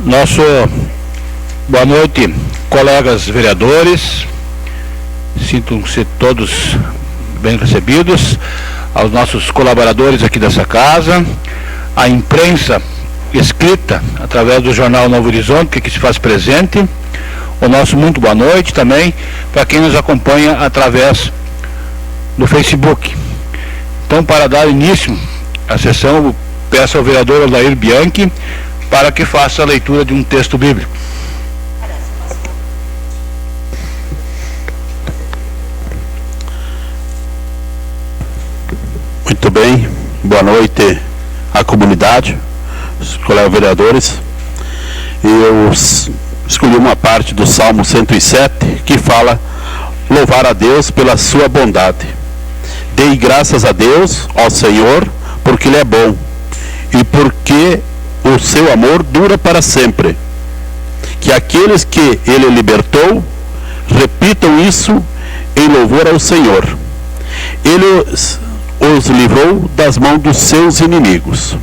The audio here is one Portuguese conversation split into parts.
Nosso boa noite, colegas vereadores, sintam-se todos bem recebidos, aos nossos colaboradores aqui dessa casa, à imprensa escrita através do jornal Novo Horizonte, que aqui se faz presente, o nosso muito boa noite também para quem nos acompanha através do Facebook. Então, para dar início à sessão, eu peço ao vereador Odair Bianchi para que faça a leitura de um texto bíblico. Muito bem, boa noite à comunidade, os colegas vereadores. Eu escolhi uma parte do Salmo 107 que fala: louvar a Deus pela sua bondade. Dei graças a Deus, ó Senhor, porque Ele é bom e porque o seu amor dura para sempre. Que aqueles que Ele libertou repitam isso em louvor ao Senhor. Ele os livrou das mãos dos seus inimigos.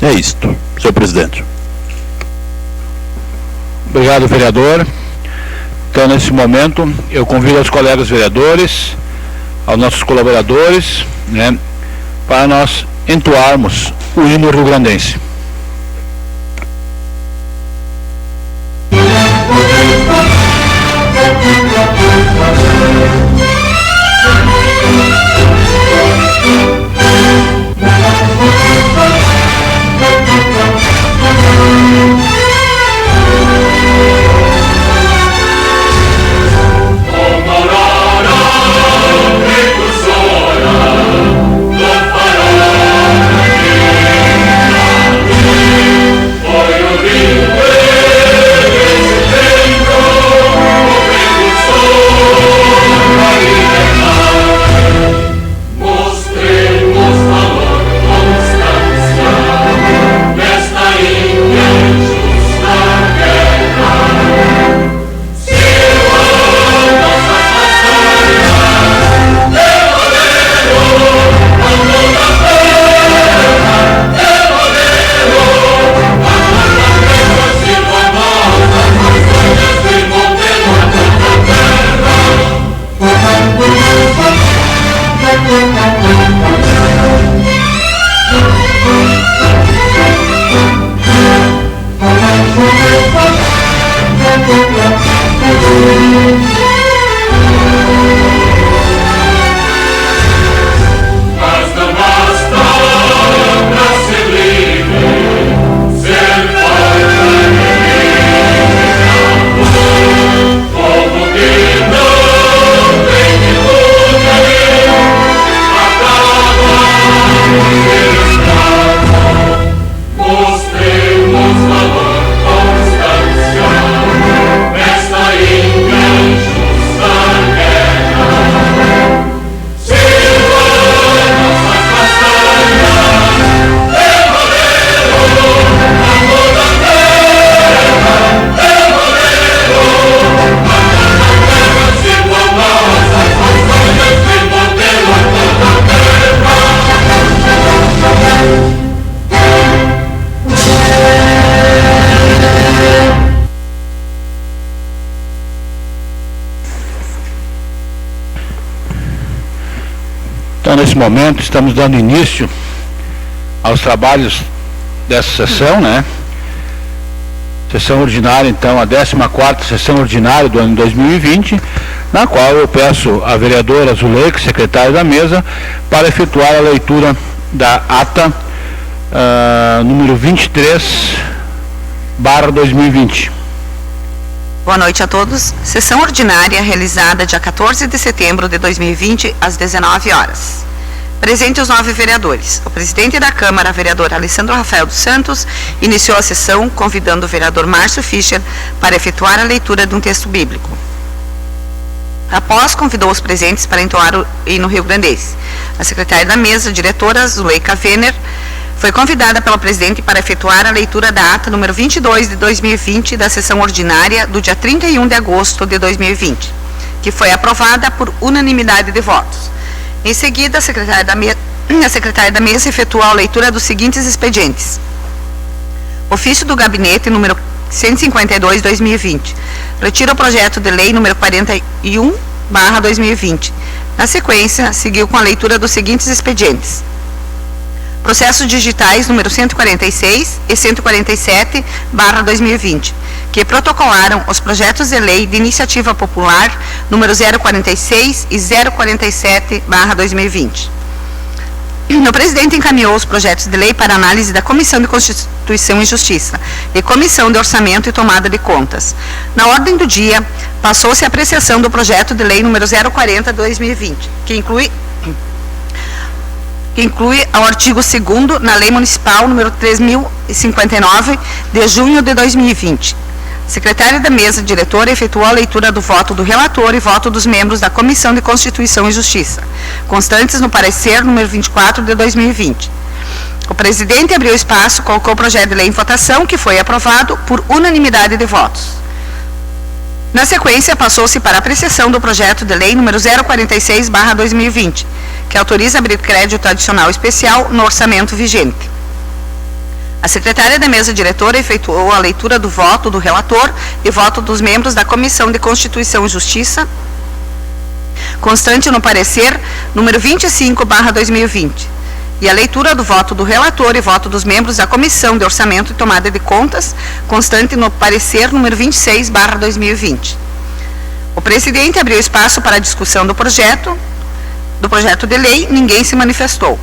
É isto, senhor presidente. Obrigado, vereador. Então, nesse momento, eu convido os colegas vereadores, aos nossos colaboradores, para nós entoarmos o hino rio-grandense. Então, nesse momento, estamos dando início aos trabalhos dessa sessão, Sessão ordinária, então, a 14ª sessão ordinária do ano 2020, na qual eu peço à vereadora Zuleika, secretária da mesa, para efetuar a leitura da ata número 23/2020. Boa noite a todos. Sessão ordinária realizada dia 14 de setembro de 2020, às 19 horas. Presente os 9 vereadores. O presidente da Câmara, vereador Alessandro Rafael dos Santos, iniciou a sessão convidando o vereador Márcio Fischer para efetuar a leitura de um texto bíblico. Após, convidou os presentes para entoar o hino rio-grandense. A secretária da mesa, diretora Zuleika Venner, foi convidada pelo presidente para efetuar a leitura da ata número 22 de 2020 da sessão ordinária do dia 31 de agosto de 2020, que foi aprovada por unanimidade de votos. Em seguida, a secretária da mesa efetuou a leitura dos seguintes expedientes: ofício do gabinete número 152/2020. Retira o projeto de lei número 41/2020. Na sequência, seguiu com a leitura dos seguintes expedientes: processos digitais número 146 e 147/2020, que protocolaram os projetos de lei de iniciativa popular número 046 e 047/2020. O presidente encaminhou os projetos de lei para análise da Comissão de Constituição e Justiça e Comissão de Orçamento e Tomada de Contas. Na ordem do dia, passou-se a apreciação do projeto de lei número 040/2020, que inclui ao artigo 2º na Lei Municipal número 3.059, de junho de 2020. A secretária da mesa diretora efetuou a leitura do voto do relator e voto dos membros da Comissão de Constituição e Justiça, constantes no parecer número 24 de 2020. O presidente abriu espaço, colocou o projeto de lei em votação, que foi aprovado por unanimidade de votos. Na sequência, passou-se para a apreciação do projeto de lei número 046/2020, que autoriza abrir crédito adicional especial no orçamento vigente. A secretária da mesa diretora efetuou a leitura do voto do relator e voto dos membros da Comissão de Constituição e Justiça, constante no parecer número 25/2020, e a leitura do voto do relator e voto dos membros da Comissão de Orçamento e Tomada de Contas, constante no parecer número 26/2020. O presidente abriu espaço para a discussão do projeto de lei. Ninguém se manifestou.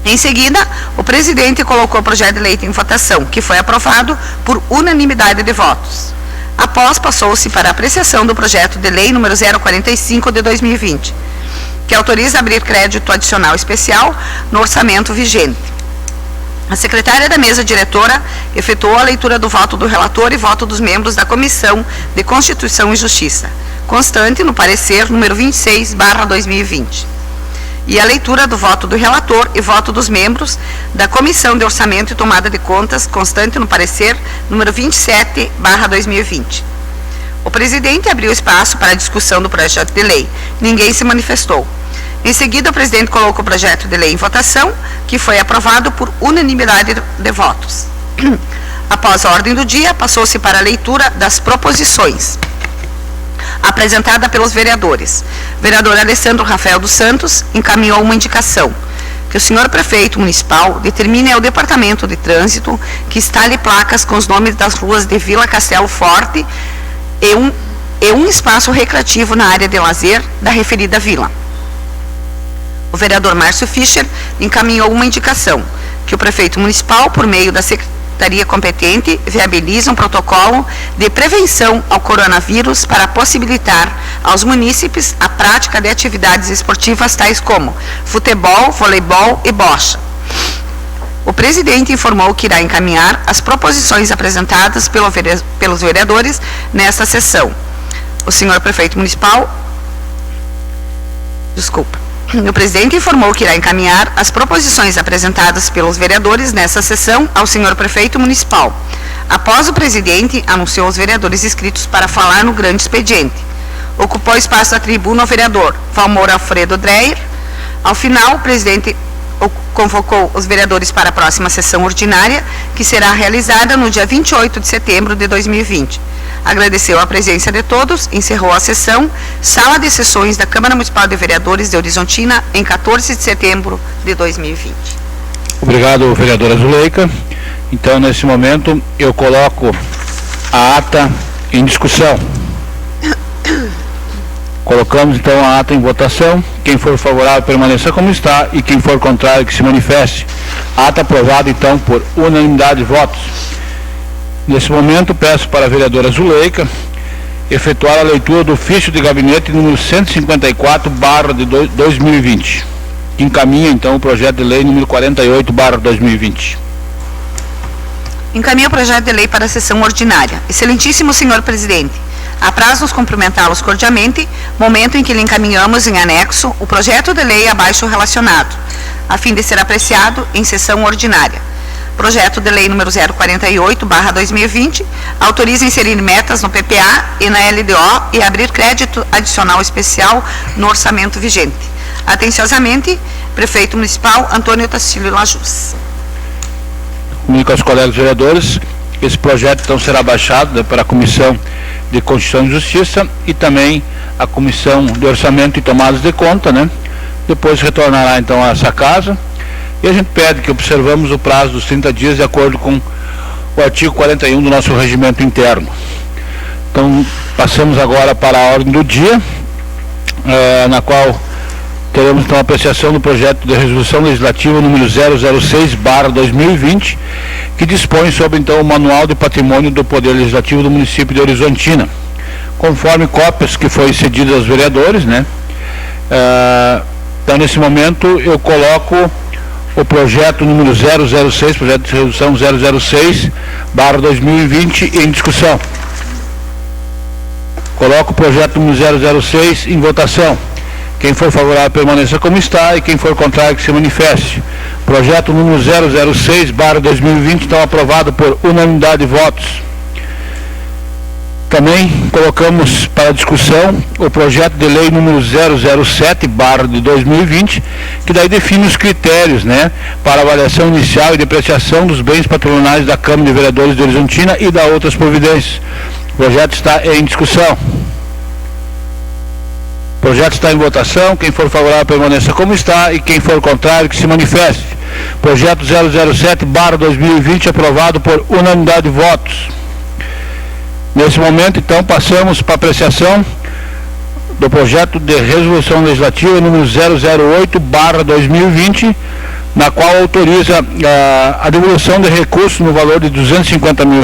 Em seguida, o presidente colocou o projeto de lei em votação, que foi aprovado por unanimidade de votos. Após, passou-se para a apreciação do projeto de lei número 045 de 2020, que autoriza abrir crédito adicional especial no orçamento vigente. A secretária da mesa diretora efetuou a leitura do voto do relator e voto dos membros da Comissão de Constituição e Justiça, constante no parecer número 26/2020. E a leitura do voto do relator e voto dos membros da Comissão de Orçamento e Tomada de Contas, constante no parecer número 27/2020. O presidente abriu espaço para a discussão do projeto de lei. Ninguém se manifestou. Em seguida, o presidente colocou o projeto de lei em votação, que foi aprovado por unanimidade de votos. Após a ordem do dia, passou-se para a leitura das proposições apresentada pelos vereadores. O vereador Alessandro Rafael dos Santos encaminhou uma indicação: que o senhor prefeito municipal determine ao Departamento de Trânsito que instale placas com os nomes das ruas de Vila Castelo Forte e um espaço recreativo na área de lazer da referida vila. O vereador Márcio Fischer encaminhou uma indicação: que o prefeito municipal, por meio da secretaria competente, viabiliza um protocolo de prevenção ao coronavírus para possibilitar aos munícipes a prática de atividades esportivas tais como futebol, voleibol e bocha. O presidente informou que irá encaminhar as proposições apresentadas pelos vereadores nesta sessão. O senhor prefeito municipal, o presidente informou que irá encaminhar as proposições apresentadas pelos vereadores nessa sessão ao senhor prefeito municipal. Após, o presidente anunciou os vereadores inscritos para falar no grande expediente. Ocupou espaço da tribuna o vereador Valmor Alfredo Dreyer. Ao final, o presidente convocou os vereadores para a próxima sessão ordinária, que será realizada no dia 28 de setembro de 2020. Agradeceu a presença de todos, encerrou a sessão, sala de sessões da Câmara Municipal de Vereadores de Horizontina, em 14 de setembro de 2020. Obrigado, vereadora Zuleika. Então, nesse momento, eu coloco a ata em discussão. Colocamos, então, a ata em votação. Quem for favorável, permaneça como está, e quem for contrário, que se manifeste. A ata aprovada, então, por unanimidade de votos. Nesse momento, peço para a vereadora Zuleika efetuar a leitura do ofício de gabinete número 154/2020, que encaminha, então, o projeto de lei número 48/2020. Encaminha o projeto de lei para a sessão ordinária. Excelentíssimo senhor presidente, apraz-nos cumprimentá-los cordialmente, momento em que lhe encaminhamos em anexo o projeto de lei abaixo relacionado, a fim de ser apreciado em sessão ordinária. Projeto de lei número 048/2020, autoriza inserir metas no PPA e na LDO e abrir crédito adicional especial no orçamento vigente. Atenciosamente, prefeito municipal Antônio Tassilio Lajus. Comunico aos colegas vereadores Esse projeto então será baixado, né, para a Comissão de Constituição e Justiça e também a Comissão de Orçamento e Tomadas de Conta, né? Depois retornará então a essa casa e a gente pede que observamos o prazo dos 30 dias de acordo com o artigo 41 do nosso regimento interno. Então, passamos agora para a ordem do dia, na qual teremos então a apreciação do projeto de resolução legislativa número 006/2020, que dispõe sobre então o Manual de Patrimônio do Poder Legislativo do município de Horizontina, conforme cópias que foi cedidas aos vereadores, né? Então, nesse momento, eu coloco o projeto número 006, projeto de resolução 006/2020 em discussão. Coloco o projeto número 006 em votação. Quem for favorável permaneça como está e quem for contrário que se manifeste. Projeto número 006/2020 então aprovado por unanimidade de votos. Também colocamos para discussão o projeto de lei número 007/2020, que daí define os critérios, né, para avaliação inicial e depreciação dos bens patrimoniais da Câmara de Vereadores de Horizontina e da outras providências. O projeto está em discussão. O projeto está em votação. Quem for favorável permaneça como está e quem for contrário que se manifeste. Projeto 007/2020 aprovado por unanimidade de votos. Nesse momento, então, passamos para a apreciação do projeto de resolução legislativa número 008/2020, na qual autoriza a devolução de recursos no valor de R$250 mil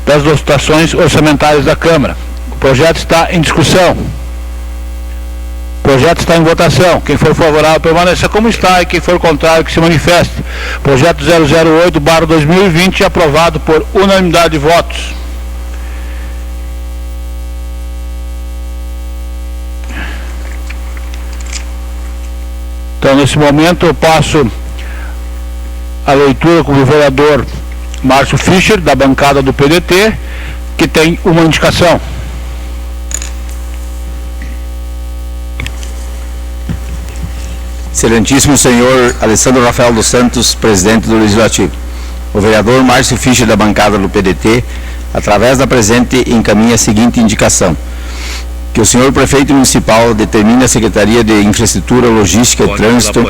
das dotações orçamentárias da Câmara. O projeto está em discussão. O projeto está em votação. Quem for favorável permaneça como está e quem for contrário que se manifeste. Projeto 008/2020 aprovado por unanimidade de votos. Então, nesse momento, eu passo a leitura com o vereador Márcio Fischer, da bancada do PDT, que tem uma indicação. Excelentíssimo senhor Alessandro Rafael dos Santos, presidente do Legislativo. O vereador Márcio Fischer, da bancada do PDT, através da presente, encaminha a seguinte indicação: que o senhor prefeito municipal determine a Secretaria de Infraestrutura, Logística e Trânsito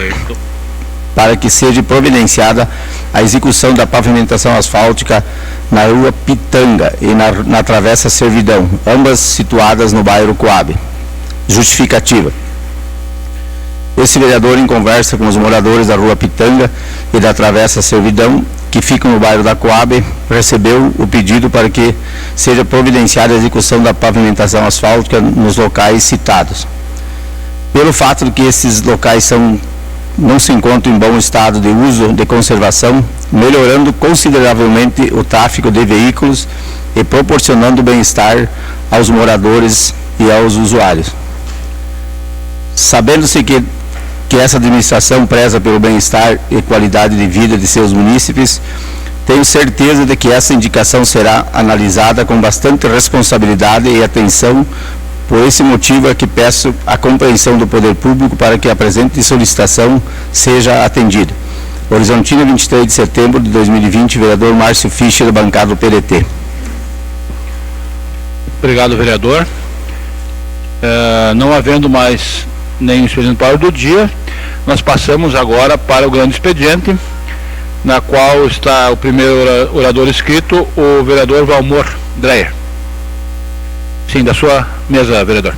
para que seja providenciada a execução da pavimentação asfáltica na rua Pitanga e na travessa Servidão, ambas situadas no bairro Coabe. Justificativa: esse vereador, em conversa com os moradores da rua Pitanga e da travessa Servidão, que ficam no bairro da Coabe, recebeu o pedido para que seja providenciada a execução da pavimentação asfáltica nos locais citados. Pelo fato de que esses locais não se encontram em bom estado de uso de conservação, melhorando consideravelmente o tráfego de veículos e proporcionando bem-estar aos moradores e aos usuários. Sabendo-se que essa administração preza pelo bem-estar e qualidade de vida de seus munícipes, tenho certeza de que essa indicação será analisada com bastante responsabilidade e atenção. Por esse motivo é que peço a compreensão do poder público para que a presente solicitação seja atendida. Horizontina, 23 de setembro de 2020, vereador Márcio Fischer, da bancada do PDT. Obrigado, vereador. Não havendo mais nenhum expediente para a ordem do dia, nós passamos agora para o grande expediente, na qual está o primeiro orador inscrito, o vereador Valmor Dreyer. Sim, da sua mesa, vereador.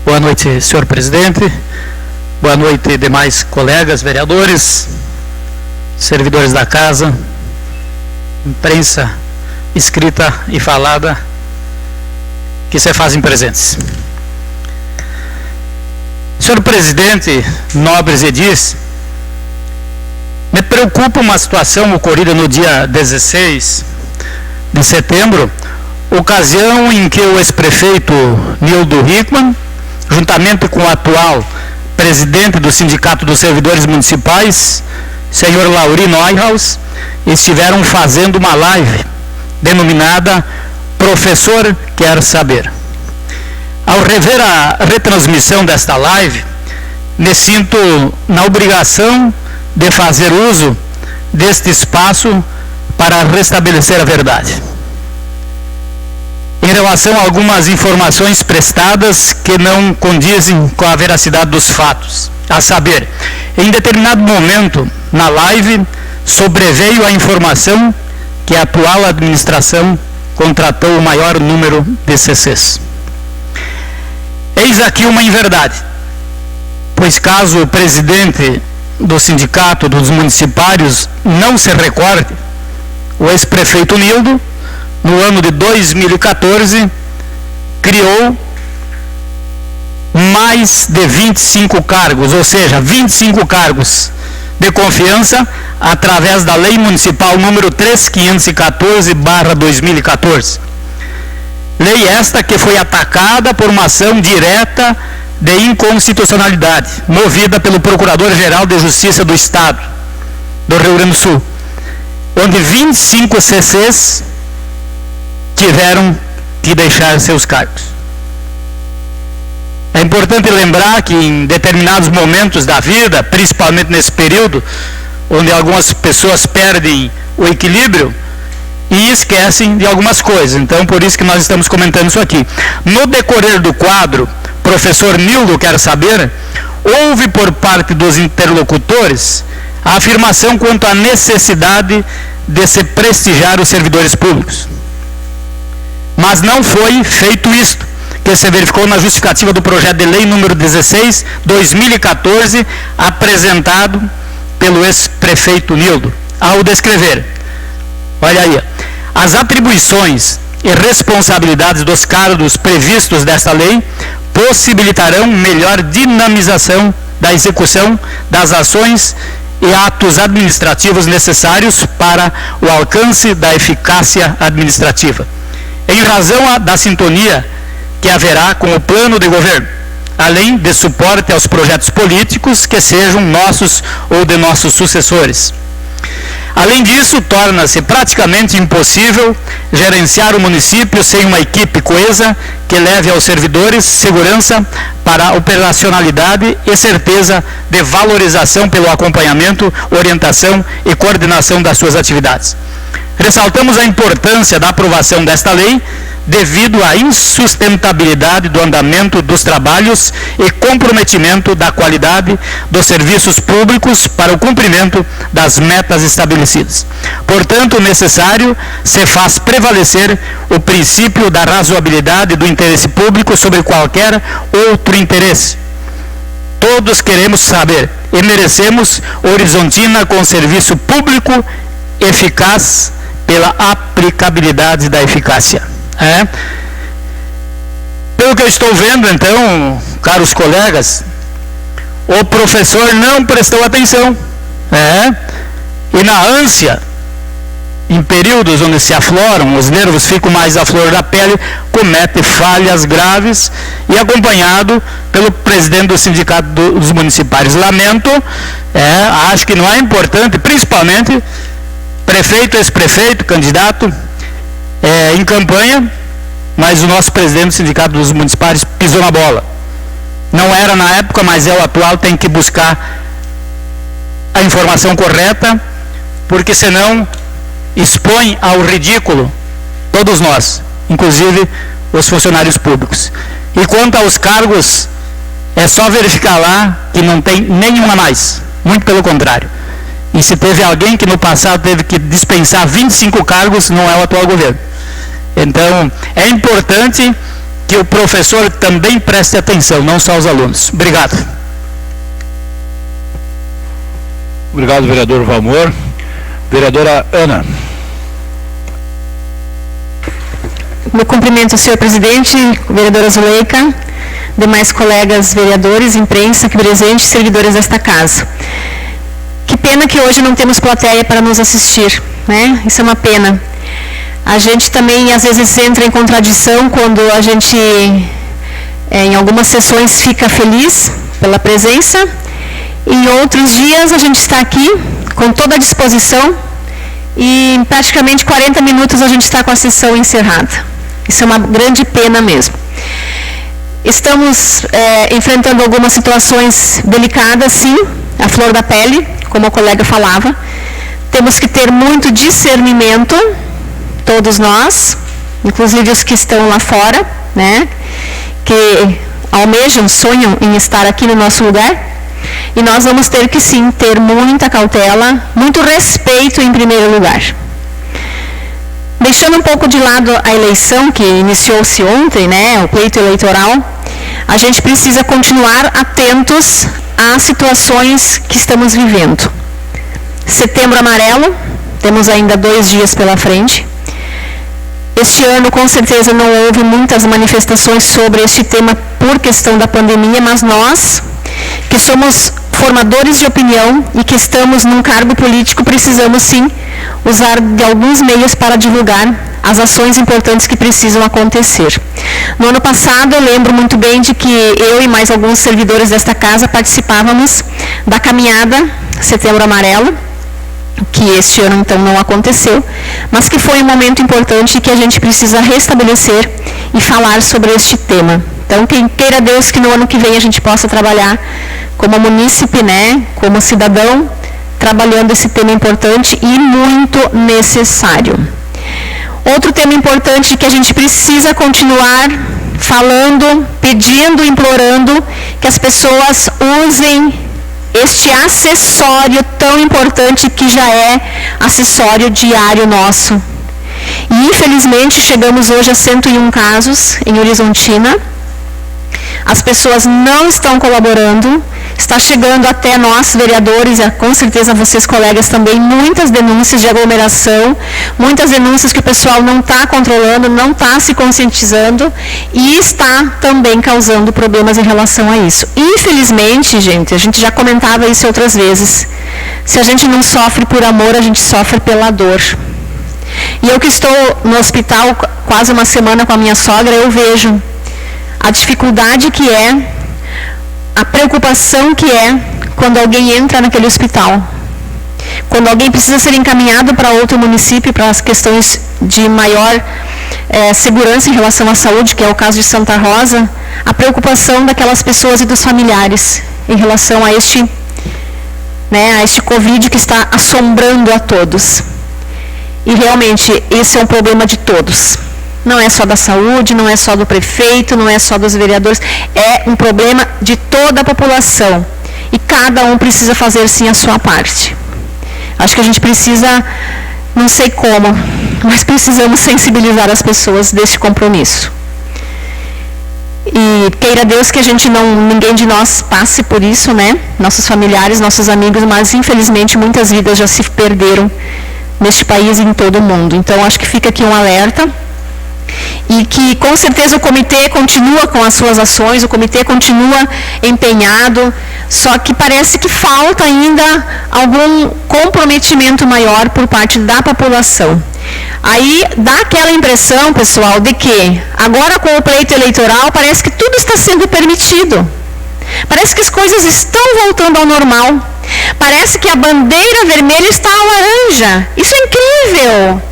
Boa noite, senhor presidente. Boa noite, demais colegas vereadores, servidores da casa, imprensa escrita e falada que se fazem presentes. Senhor presidente, nobres edis, me preocupa uma situação ocorrida no dia 16 de setembro, ocasião em que o ex-prefeito Nildo Hickman, juntamente com o atual presidente do Sindicato dos Servidores Municipais, senhor Laurino Neuhaus, estiveram fazendo uma live denominada Professor Quer Saber. Ao rever a retransmissão desta live, me sinto na obrigação de fazer uso deste espaço para restabelecer a verdade. Em relação a algumas informações prestadas que não condizem com a veracidade dos fatos, a saber, em determinado momento na live sobreveio a informação que a atual administração contratou o maior número de CCs. Eis aqui uma inverdade, pois caso o presidente do Sindicato dos Municipários não se recorde, o ex-prefeito Nildo, no ano de 2014, criou mais de 25 cargos, ou seja, 25 cargos de confiança, através da Lei Municipal número 3514/2014. Lei esta que foi atacada por uma ação direta de inconstitucionalidade, movida pelo Procurador-Geral de Justiça do Estado do Rio Grande do Sul, onde 25 CCs tiveram que deixar seus cargos. É importante lembrar que em determinados momentos da vida, principalmente nesse período, onde algumas pessoas perdem o equilíbrio e esquecem de algumas coisas. Então, por isso que nós estamos comentando isso aqui. No decorrer do quadro, professor Nildo Quer Saber, houve por parte dos interlocutores a afirmação quanto à necessidade de se prestigiar os servidores públicos. Mas não foi feito isto, que se verificou na justificativa do projeto de lei número 16/2014, apresentado pelo ex-prefeito Nildo, ao descrever, olha aí, as atribuições e responsabilidades dos cargos previstos desta lei possibilitarão melhor dinamização da execução das ações e atos administrativos necessários para o alcance da eficácia administrativa, em razão da sintonia que haverá com o plano de governo, além de suporte aos projetos políticos que sejam nossos ou de nossos sucessores. Além disso, torna-se praticamente impossível gerenciar o município sem uma equipe coesa que leve aos servidores segurança para a operacionalidade e certeza de valorização pelo acompanhamento, orientação e coordenação das suas atividades. Ressaltamos a importância da aprovação desta lei devido à insustentabilidade do andamento dos trabalhos e comprometimento da qualidade dos serviços públicos para o cumprimento das metas estabelecidas. Portanto, necessário se faz prevalecer o princípio da razoabilidade do interesse público sobre qualquer outro interesse. Todos queremos saber e merecemos Horizontina com serviço público eficaz pela aplicabilidade da eficácia. Pelo que eu estou vendo, então, caros colegas, o professor não prestou atenção, e na ânsia, em períodos onde se afloram, os nervos ficam mais à flor da pele, comete falhas graves e acompanhado pelo presidente do Sindicato dos Municipais. Lamento, acho que não é importante, principalmente prefeito, ex-prefeito, candidato, em campanha, mas o nosso presidente do Sindicato dos Municipais pisou na bola. Não era na época, mas é o atual, tem que buscar a informação correta, porque senão expõe ao ridículo todos nós, inclusive os funcionários públicos. E quanto aos cargos, é só verificar lá que não tem nenhum a mais, muito pelo contrário. E se teve alguém que no passado teve que dispensar 25 cargos, não é o atual governo. Então, é importante que o professor também preste atenção, não só os alunos. Obrigado. Obrigado, vereador Valmor. Vereadora Ana. Meu cumprimento ao senhor presidente, vereadora Zuleika, demais colegas vereadores, imprensa aqui presente, servidores desta casa. Que pena que hoje não temos plateia para nos assistir, né? Isso é uma pena. A gente também, às vezes, entra em contradição quando a gente, em algumas sessões, fica feliz pela presença. Em outros dias a gente está aqui com toda a disposição e em praticamente 40 minutos a gente está com a sessão encerrada. Isso é uma grande pena mesmo. Estamos enfrentando algumas situações delicadas, sim, à flor da pele, como a colega falava. Temos que ter muito discernimento, todos nós, inclusive os que estão lá fora, né, que almejam, sonham em estar aqui no nosso lugar. E nós vamos ter que, sim, ter muita cautela, muito respeito em primeiro lugar. Deixando um pouco de lado a eleição que iniciou-se ontem, né, o pleito eleitoral, a gente precisa continuar atentos às situações que estamos vivendo. Setembro Amarelo, temos ainda 2 dias pela frente. Este ano, com certeza, não houve muitas manifestações sobre este tema por questão da pandemia, mas nós, que somos formadores de opinião e que estamos num cargo político, precisamos sim usar de alguns meios para divulgar as ações importantes que precisam acontecer. No ano passado, eu lembro muito bem de que eu e mais alguns servidores desta casa participávamos da caminhada Setembro Amarelo, que este ano então não aconteceu, mas que foi um momento importante que a gente precisa restabelecer e falar sobre este tema. Então, quem queira Deus que no ano que vem a gente possa trabalhar como munícipe, né, como cidadão, trabalhando esse tema importante e muito necessário. Outro tema importante que a gente precisa continuar falando, pedindo, implorando, que as pessoas usem este acessório tão importante que já é acessório diário nosso. E infelizmente chegamos hoje a 101 casos em Horizontina. As pessoas não estão colaborando, está chegando até nós, vereadores, e com certeza vocês, colegas, também, muitas denúncias de aglomeração, muitas denúncias que o pessoal não está controlando, não está se conscientizando e está também causando problemas em relação a isso. Infelizmente, gente, a gente já comentava isso outras vezes, se a gente não sofre por amor, a gente sofre pela dor. E eu que estou no hospital quase uma semana com a minha sogra, eu vejo a dificuldade que é, a preocupação que é quando alguém entra naquele hospital. Quando alguém precisa ser encaminhado para outro município, para as questões de maior segurança em relação à saúde, que é o caso de Santa Rosa, a preocupação daquelas pessoas e dos familiares em relação a este Covid que está assombrando a todos. E realmente, esse é um problema de todos. Não é só da saúde, não é só do prefeito, não é só dos vereadores, é um problema de toda a população. E cada um precisa fazer, sim, a sua parte. Acho que a gente precisa, não sei como, mas precisamos sensibilizar as pessoas deste compromisso. E queira Deus que ninguém de nós passe por isso, né? Nossos familiares, nossos amigos, mas infelizmente muitas vidas já se perderam neste país e em todo o mundo. Então acho que fica aqui um alerta. E que com certeza o comitê continua com as suas ações, o comitê continua empenhado, só que parece que falta ainda algum comprometimento maior por parte da população. Aí dá aquela impressão, pessoal, de que agora com o pleito eleitoral parece que tudo está sendo permitido. Parece que as coisas estão voltando ao normal. Parece que a bandeira vermelha está à laranja. Isso é incrível.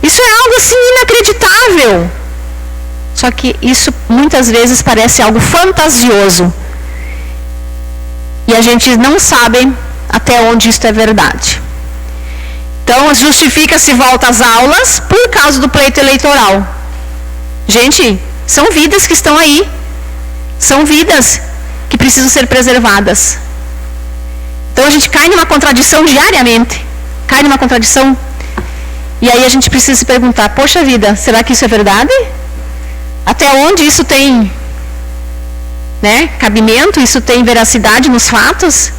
Isso é algo assim inacreditável. Só que isso muitas vezes parece algo fantasioso. E a gente não sabe até onde isso é verdade. Então justifica-se volta às aulas por causa do pleito eleitoral. Gente, são vidas que estão aí. São vidas que precisam ser preservadas. Então a gente cai numa contradição diariamente. Cai numa contradição. E aí a gente precisa se perguntar, poxa vida, será que isso é verdade? Até onde isso tem, cabimento, isso tem veracidade nos fatos?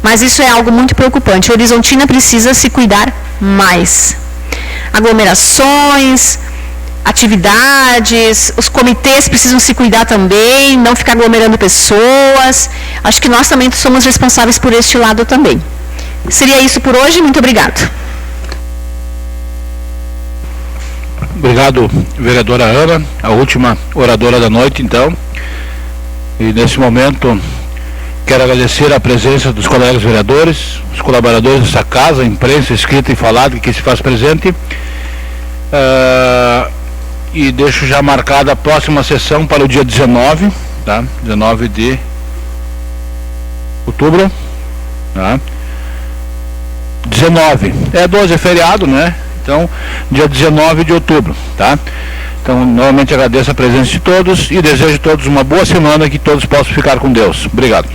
Mas isso é algo muito preocupante. Horizontina precisa se cuidar mais. Aglomerações, atividades, os comitês precisam se cuidar também, não ficar aglomerando pessoas. Acho que nós também somos responsáveis por este lado também. Seria isso por hoje, muito obrigado. Obrigado, vereadora Ana, a última oradora da noite, então. E nesse momento quero agradecer a presença dos colegas vereadores, os colaboradores dessa casa, a imprensa escrita e falada que se faz presente. E deixo já marcada a próxima sessão para o dia 19, tá? 19 de outubro, tá? 19, 12 é feriado, né? Então, dia 19 de outubro, tá? Então, novamente agradeço a presença de todos e desejo a todos uma boa semana, que todos possam ficar com Deus. Obrigado.